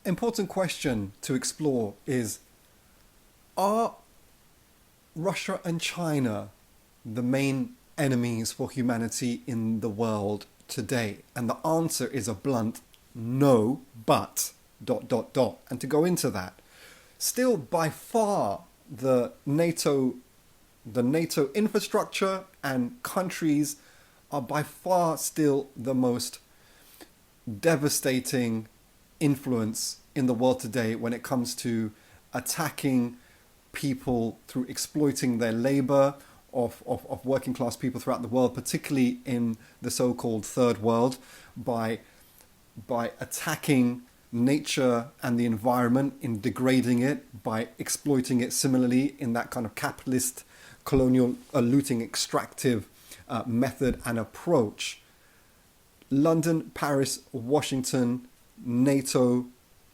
important question to explore is, are Russia and China the main enemies for humanity in the world today? And the answer is a blunt no, but dot dot dot. And to go into that, still by far the NATO infrastructure and countries are by far still the most devastating influence in the world today when it comes to attacking people through exploiting their labor of working class people throughout the world, particularly in the so-called third world, by attacking nature and the environment, in degrading it, by exploiting it similarly in that kind of capitalist, colonial, looting, extractive method and approach. London, Paris, Washington, NATO,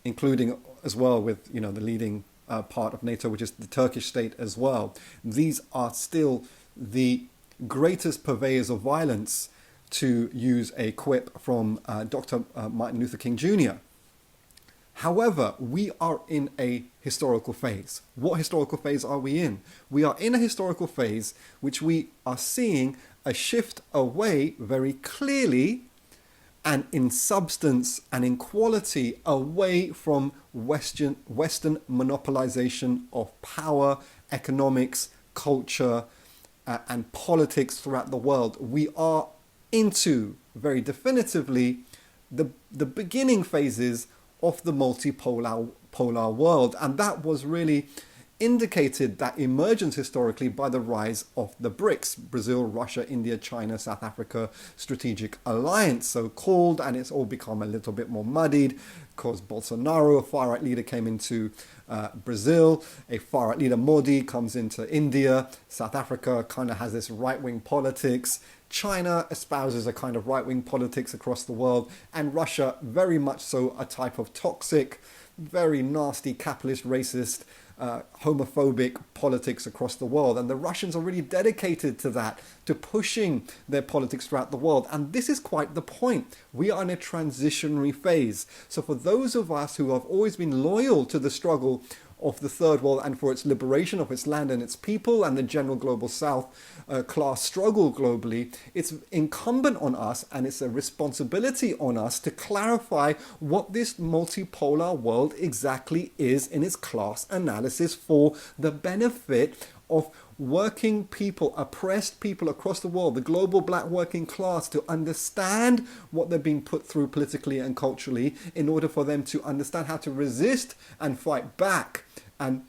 including as well with the leading part of NATO, which is the Turkish state as well. These are still the greatest purveyors of violence, to use a quip from Dr. Martin Luther King Jr. However, we are in a historical phase. What historical phase are we in? We are in a historical phase which we are seeing a shift away very clearly, and in substance and in quality, away from Western monopolization of power, economics, culture, and politics throughout the world. We are into, very definitively, the beginning phases of the multipolar world. And that was really indicated, that emergence historically, by the rise of the BRICS, Brazil, Russia, India, China, South Africa Strategic Alliance, so called, and it's all become a little bit more muddied because Bolsonaro, a far-right leader, came into Brazil, a far-right leader, Modi, comes into India, South Africa kind of has this right-wing politics, China espouses a kind of right-wing politics across the world, and Russia very much so a type of toxic, very nasty, capitalist, racist, homophobic politics across the world. And the Russians are really dedicated to that, to pushing their politics throughout the world. And this is quite the point. We are in a transitionary phase. So for those of us who have always been loyal to the struggle of the third world and for its liberation of its land and its people and the general global south class struggle globally, it's incumbent on us, and it's a responsibility on us, to clarify what this multipolar world exactly is in its class analysis, for the benefit of working people, oppressed people across the world, the global black working class, to understand what they're being put through politically and culturally, in order for them to understand how to resist and fight back, and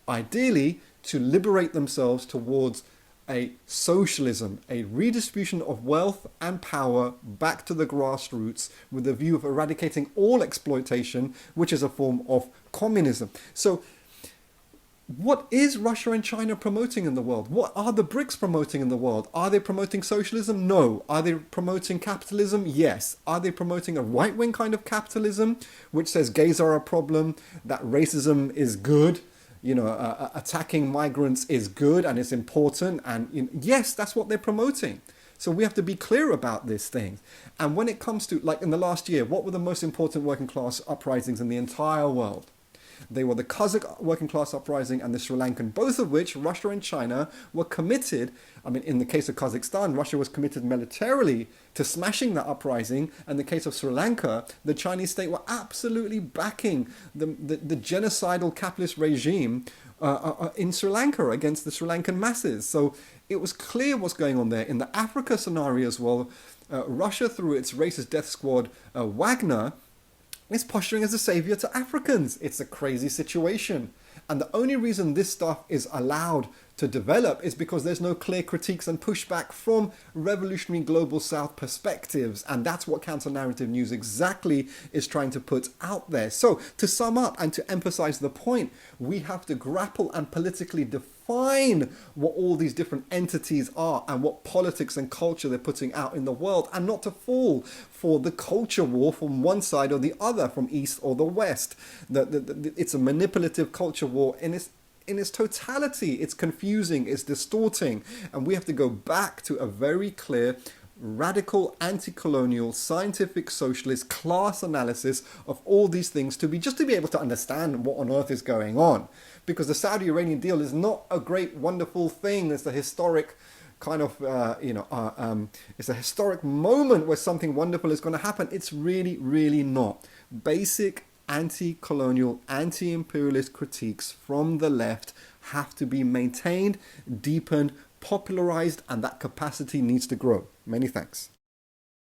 ideally to liberate themselves towards a socialism, a redistribution of wealth and power back to the grassroots, with the view of eradicating all exploitation, which is a form of communism. So what is Russia and China promoting in the world? What are the BRICS promoting in the world? Are they promoting socialism? No. Are they promoting capitalism? Yes. Are they promoting a right-wing kind of capitalism, which says gays are a problem, that racism is good, attacking migrants is good and it's important? And yes, that's what they're promoting. So we have to be clear about these things. And when it comes to, like in the last year, what were the most important working class uprisings in the entire world? They were the Kazakh working class uprising and the Sri Lankan, both of which Russia and China were committed. I mean, in the case of Kazakhstan, Russia was committed militarily to smashing that uprising. And in the case of Sri Lanka, the Chinese state were absolutely backing the genocidal capitalist regime in Sri Lanka against the Sri Lankan masses. So it was clear what's going on there. In the Africa scenario as well, Russia, through its racist death squad, Wagner, is posturing as a savior to Africans. It's a crazy situation. And the only reason this stuff is allowed to develop is because there's no clear critiques and pushback from revolutionary global south perspectives. And that's what counter-narrative news exactly is trying to put out there. So to sum up and to emphasize the point, we have to grapple and politically define what all these different entities are and what politics and culture they're putting out in the world, and not to fall for the culture war from one side or the other, from east or the west. It's a manipulative culture war in its totality. It's confusing, it's distorting, and we have to go back to a very clear radical anti-colonial scientific socialist class analysis of all these things to be able to understand what on earth is going on, because the Saudi-Iranian deal is not a great wonderful thing. It's a historic kind of it's a historic moment where something wonderful is going to happen. It's really not. Basic anti-colonial, anti-imperialist critiques from the left have to be maintained, deepened, popularized, and that capacity needs to grow. Many thanks.